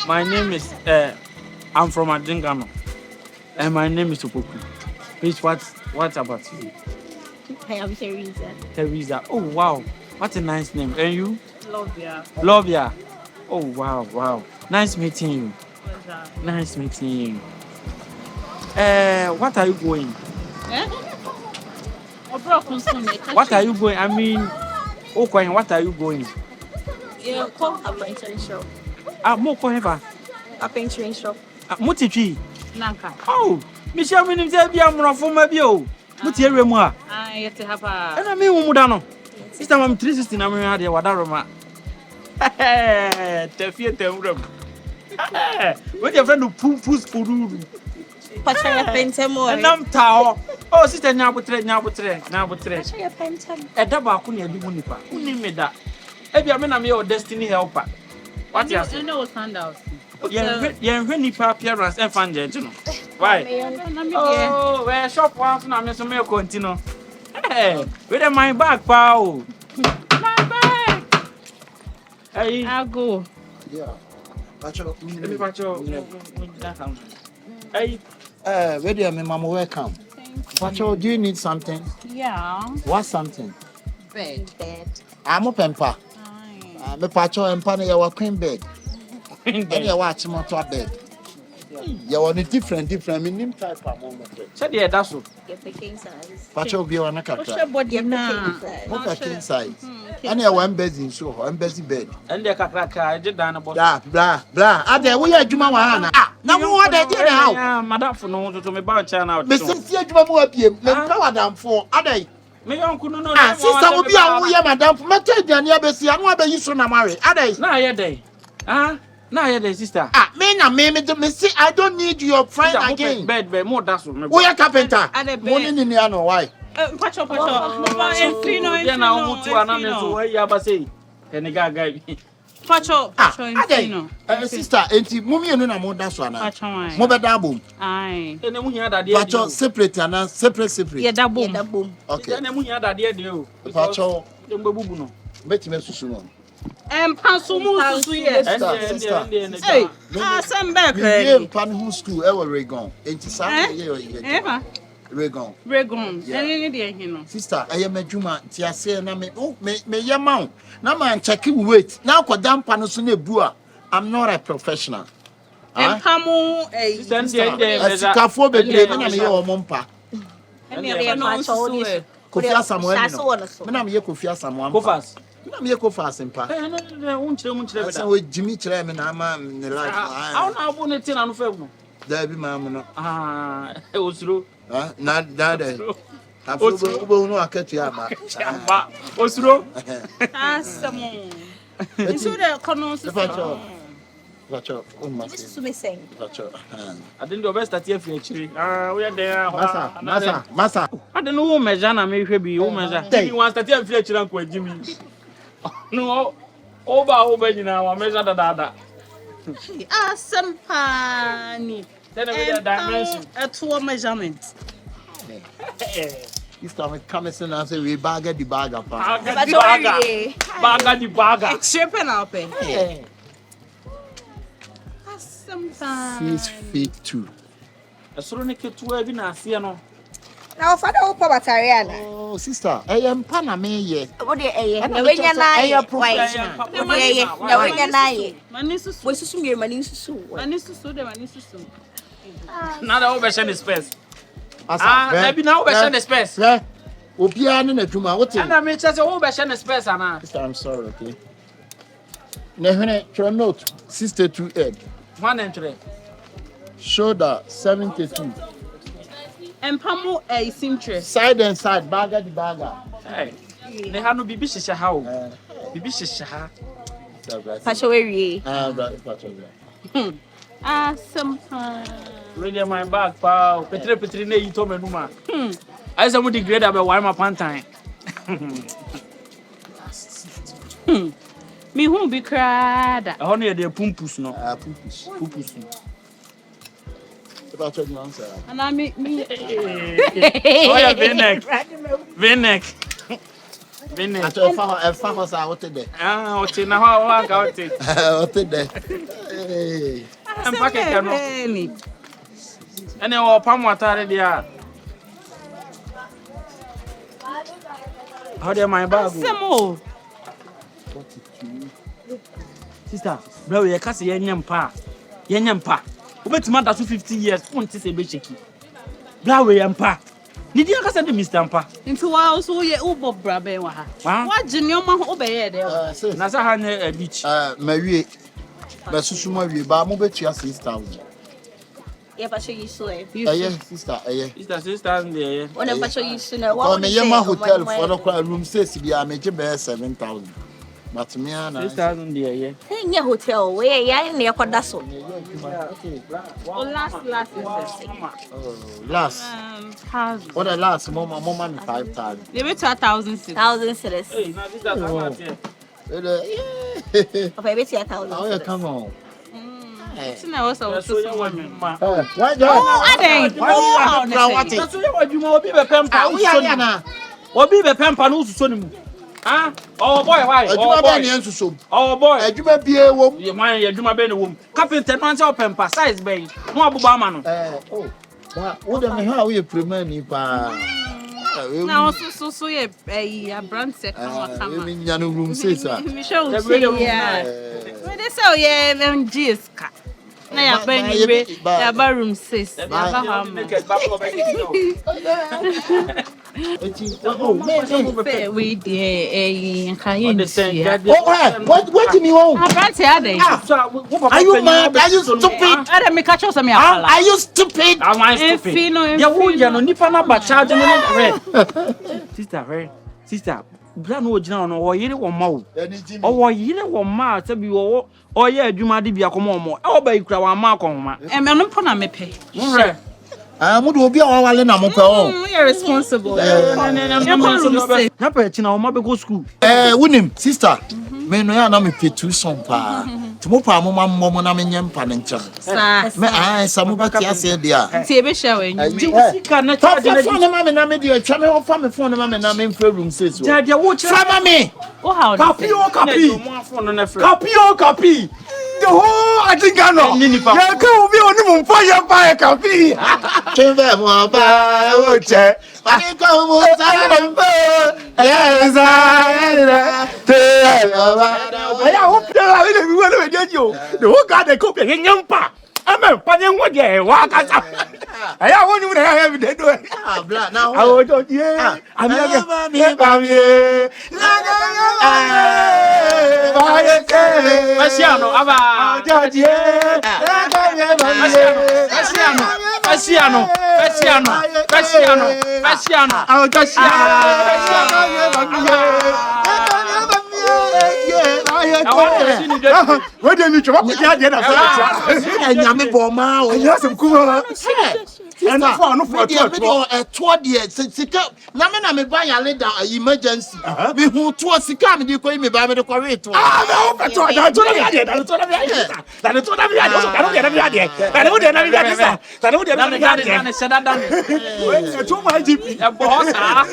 My name is I'm from Adingano. And my name is Opoku. Please, what about you? I am Teresa. Teresa. Oh wow. What a nice name. And you? Lovia. Lovia. Oh wow. Nice meeting you. Pleasure. Nice meeting you. What are you going? What are you going? I mean, okay, what are you going? Yeah, call a painting shop. More ever. A painting shop. Mutichi. Nanka. Oh, Michelle, me say be am from maybe oh. Muti ere mu a. Ah, yet have a. And I mean mu da no. Sister mam 360 na me ha de wadaroma. Tefie temram. What your friend poo school. Pacha painting more. And I'm tao. Oh, sister nyabutre. Pacha painting. E da ba ko na edi mu nipa. Uni me da. E bia me na me your destiny helper. What you say? I know handouts. Yen nipa appearance and fan je no. Why? Oh, where shop one na me so me continue. Hey, with my bag pa o. My bag. Hey, I'll go. Yeah. Pacho. Let me pacho. Hey, where do you mean, Mama? Welcome. Pacho, do you need something? Yeah. What something? Bed. I'm up and pa. Me Pacho and pa na queen bed. bed. And you watch motor bed. You want it different. Me name type of moment. said yeah, that's so. Get the king size. Pacho be on a What's your cat. body Get the now? king size. What a king size. And you one bed in so, one bed. And the kakraka I did down about. Blah. Ade we are Juma Wana. Now what they did how? Yeah, madam for no to me about China. Me see Juma mo apie. Me power down for ade. Me uncle no. Sister will be a we madam for me tell you na be see anu abeyi so na marry. Ade. Na ye dey. Now you're the sister. Me see I don't need your friend Sister, again. Bed, more that's what. We are carpenter. Ade bed. Money ni ano why? Pacho. Then I want to another to where you are say. And the guy. Pacho. Ade. Sister, enti mummy enu na mo da so ana. Pacho why? Mo be da bom. Aye. And mu here that Pacho separate and separate. Yeah, that boom. Okay. And mu here that there o. Pacho. Dem bubu no. Betime susu no. Pansumu susu yes. Sister. Hey, some back. Me pan who school e we Regon. Enti sa ye. Regon. Yeah. Any day here no. Sister, I am adwuma ti ase na me ye ma na man check weight. Na akwadam pa no so na ebu a. I'm not a professional. Empamu Sikafo bebre na me ye o mompa. Any day no susu. Kofi Asamoah. Me na me ye Kofi Asamoah. KOFAS. Na me ye KOFAS mpa. Unchire. Asa we jimi kire me na ama ne life. How na abu ne tin anu fa mu. Da bi ma mu no. Osuro. Na da. Obo no akatu ama. Ba osuro. Asamo. Nso de kono so. Pacho. This is me saying. Pacho. I didn't do best at here actually. We are there. Masa. I don't know who measure na me hwe bi, who measure. You want start here actually anko Jimmy. No. Over nyina wa measure da. Asampani. Then we the dimension. At measurement. This time come and say we bag the bag up. Baga di baga. It's shaping up. Asampani. 6 feet 2. Esoro ne ketu abi na ase no. Now, father, open battery. Oh, sister, I am Panama ye. What do you na wenya na ye? Na wenya na ye. Manisusu. We susu ngire manisusu. Manisusu. Na da obeshe ne space. Maybe now obeshe ne space. Obia ne na dwuma wote. And I me say obeshe ne space ana. Sister, I'm sorry, okay. Na hene try note 62 head. One entry. Shoulder 72. Empamu simtre. Side and side, baga the baga. Hey. Ne ha no bibi hyehyɛ ha o. Bibi hyehyɛ ha. Pacho we. Pacho. Asampani. Really my bag pa. Petri na yi to menu ma. I say mo di grade abe wire ma pantan. Me hu bi krada. Ho no ye de pumpus no. Pupus. Pacho no answer. And I me. Oh yeah, V-neck. Ato fa ho sa wote de. Ote na ho ka ote. Wote de. Empa keke no. Ene o pam watare dia. How dey my bag? Semo. Sister, bro, you can say yenyampa. Yenyampa. Obetima da 50 years, won ti say be cheki. Bro, yempa. Did you say Mr. Mpa? Into wa also ye ubo brabe wa ha. Wa jinyoma ho obeye de. Na sa ha na beach. Mawie. Ba susuma wie ba mo betua 6000. Yeah, but you so Sister, Sister 6,000 there. When I show you sooner, what me yema hotel for the room 6 bi a me je be 7,000. But me ana 6,000 there, yeah. Hey, hotel, where ya near Kodaso. Last. What the last mama 5,000. They went to 1,000 cities. Hey, now this is what Okay, it's 1,000. Oh, come on. So now also Why Why I think. That's what you want to be a pamper. Obi be pamper no so ni mu. Ah, oh boy, why? Oh boy. Oh boy. Adwuma bie wom. Ye man ye adwuma be ne wom. Carpenter man say pamper size be. No abuba ma no. Oh. What the hell we premier ni pa. Now so ye a brand set come. We nya no room 6 ah. We show yeah. We dey say ye MGS ka. Na ya ba ni we ya ba room 6. Ya ba ha ma. We dey What do you want? Are you mad? Are you stupid? Me catch us me Are you stupid? Am I stupid? Ya wo ya no nipa na ba charge no Sister, bra no ogina no wo yire wo ma wo. O wo yire wo ma se bi wo o ye adwuma de bia komo omo. E wo ba ikura wa ma akonma. Me no po na me pe. Nhre. Mo do obi a wa wale na mo pe o. You're responsible. Na pa chi na wo ma be go school. Wunim sister. Me no ya na me pe tu son pa. Ti mo pa mo ma mo na me nyem pa ne nkyem. Me sa mo ba ti ase dia. Ti e be share we nyu. Sika na charge na phone ma me na me dia twa me ho fa me phone ma me na me mfa room 6 o. Dia wo fa ma me. Oh how Kapi. Mo phone na free. Kapi. The whole Atingano. Ya ka obi oni mo mfa ya pa e kapi. Chembe mo ba o che. Ani ko mo sa na mba. Aya o pe la le mi wo le de o. The whole God dey copy nyampa. Amen. Panye wo de wa ka sa. Aya wo ni mo na ya bi de do. Ah bla na ho. Awo jo ye. Ami ga mi ba mi. Ba ye ke. Pasiano aba. Joji ye. Pasiano. What do you mean? What do you mean? And no for sika na me buy ya leader emergency me hu to sika me di ko me buy me ko rate me ho peto da to na de da to na de da to na de so da no de na de da no de na de sa da no de na de na se da dan e to my gp e bo ho sa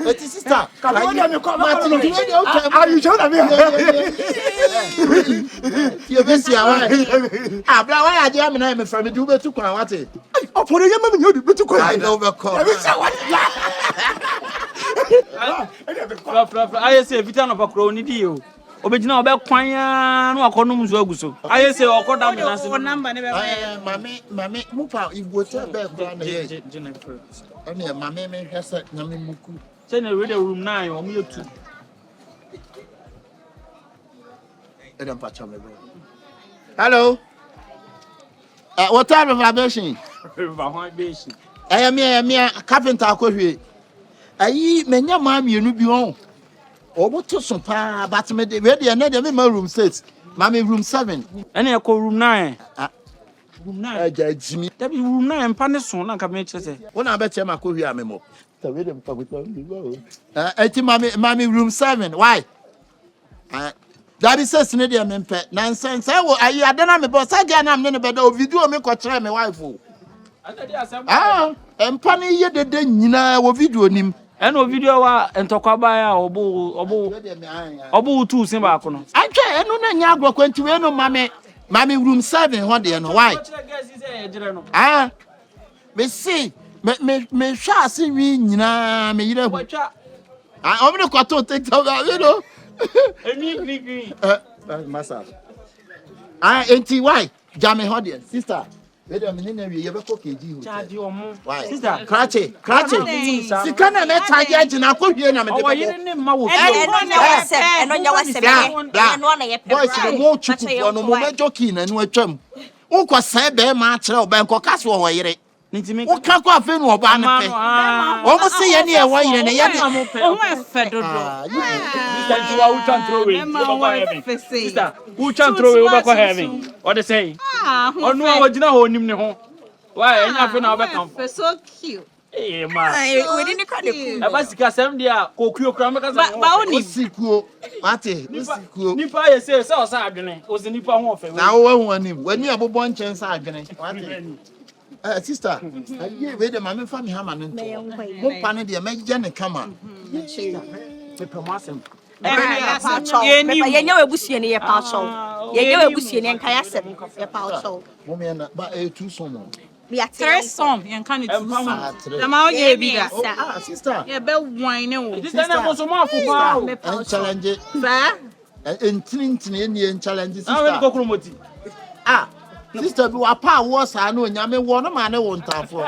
et sister ka no de me ko ma ti are you sure that me you be see ah bla why are you na me from me do betu kwa wate for the young man, I know the call. I say, if you turn up a crony deal, Obejina obe kwanya no akono mzo aguso. Aye say okoda me na se. Number never. Mami, mupa igbote be kwa na ye. Ani mami me hwese na me muku. Say na read room 9 o me 2. Edem pa chame be. Hello. What time of vibration? Me Carpenter akohwe. Ayi menya ma mienu bi won. Oboto so pa but me de we de na de me ma room 6. Ma me room 7. Ene e ko room 9. Room 9. Aja jimi. That be room 9 mpa ne so na ka me chese. Wona be che ma akohwe amemo. Ta we de mpa go. Eti ma me room 7. Why? That is says ne de me mpe. Nonsense. Wo ayi adana me boss aja na me ne be do video me ko kire me wife o. Mpa ne ye dede nyina wo video nim. Eno video wa entokwa ba ya obo tu sin ba ko no. Anche eno na nya agro kwanti we no mame. Mami room 7 what dey no why? Ah. Me see me sha see wi nyina me yire hu. Ah, omo ko to TikTok, you know. Massa. Ah, enti why? Jame hodi sister. We dey me na wi ye be ko KG hotel. Why? Sister, krache. Sika na me charge na ko hwie na me dey. Oh, you didn't ma wo. Eno nya wasem. Boys mo chuku no mo mejoki na nu atwam. Unko sai be ma akere o ben ko kaso wo yire. Nintimi. Wo ka ko afi no oba na pe. O mo se ye ne e wo yire ne ye de. Oh, my fedodo. Sister, you can't throw away. Sister, who can't throw away over heaven? What they say? Oh no, what you know nim ne ho. Why? Enya fe na obekam. So cute. Eh ma. We didn't cut the Aba sika sem dia kokuo kra me kasa. Ba oni Sikuo. Mate, sikuo. Nipa ye say o sa adwene. O se nipa ho ofe. Na wo hu anim. Wani abobọ nchen sa adwene. Mate. Sister, aye we de mama fa me hama no nto. Mo pa ne de me gye ne kama. Me promasem. Yenya webusie ne ye pa show. Yenya webusie ne nka yasem ye pa show. Mo me na ba too somo. We are 3 some yen kan it. Na ma o ye bi da. Ah, sister. Ye be wine wo. This na go so ma fo pa. Challenge. Ba? Entini ne challenge sister. Ah, we go kromoti. Ah, sister bi wa pa wo sa na onyame wo no ma ne wo ntafo.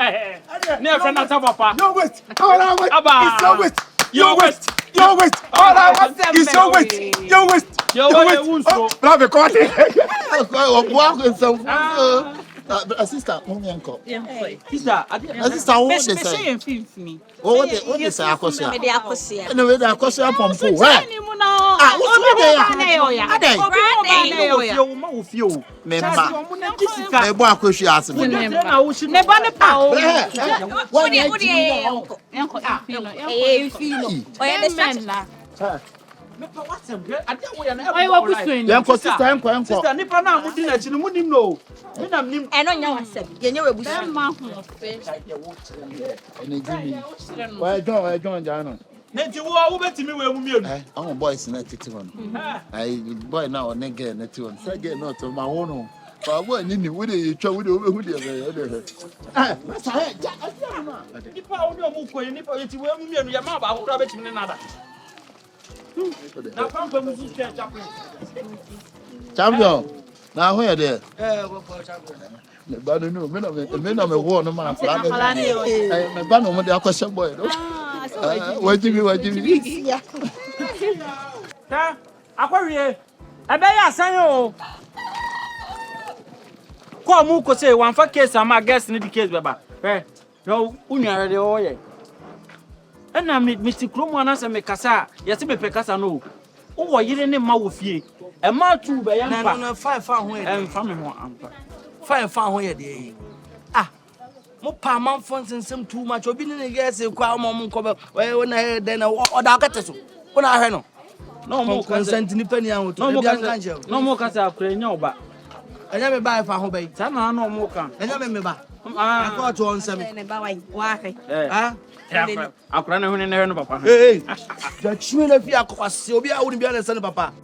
Ne e fe na ta papa. No wait. Hold on, wait. Aba. It's your wait. Your waist. Your wait. Hold on, wait. It's your wait. Your wait. Your waist. Oh, love it, God. Obo ko so. Sister, mo me enko. Sister, Sister, wo de Say say? yen fifini. Wo de say akosia? me de akosia. Na we de akosia pompo. Where? Ni mu na. Ah, wo so de ya? Adai. ma wo fie o. Me Chasi ma. omo na kisika. Me bo akosia ase me. Na wo shi. Ne ba ne pa o. Wo de Enko. Enko fino. Fino. Oya de start. Me pa wasem. Ade wo ya na. Oy wa busuen. Enko sister, enko. Sister, nipa na amudi na chi no munim no. Me na nim. Eno nya wasem. Yenya webusie. Ma ho fe. Ene gimi. Wa John Jano. Nenti wo betimi we mu mienu. Our boys na titi one. I boy now on girl na titi one. Say girl not my own. But boy ni we dey twa we dey who dey. Ah, masa he. Nipa wo no mu koyi nipa yeti we mu mienu ya ma ba ho kra betimi ne nada. Na pampa mu su champion. Champion. Na ho ye there. Wo champion. Me ba no me na me wo no ma fla. Me ba no mo dey akwese boy no. Wajibi. Ta akwawie. Ebe ya asan o. Ko mu ko say one for case ama guest ni the case beba. No unuare de oye. Na me ti kromo na se me kasa, yesi me pe kasa no. Wo yire ne ma wo fie. E ma tu be ya mpa. No, 5 fa ho ye. Mfa me ho ampa. 5 fa ho ye de. Ah. Mo pa man fon sensem too much. Obi ne yes kwa mo nko be. We na de na o da kete so. Wo na ahwe no. No mo consent ni pani an to. No mo kasa akure nya oba. Anya me ba fa ho be. Ta na no mo kan. Anya me ba. Ah. Akọ to on semi. Ne ba wa kai. Ah. Akura na hu ne no papa. Hey. Da chwe na fi akwase obi a wo ni bia na se ne papa.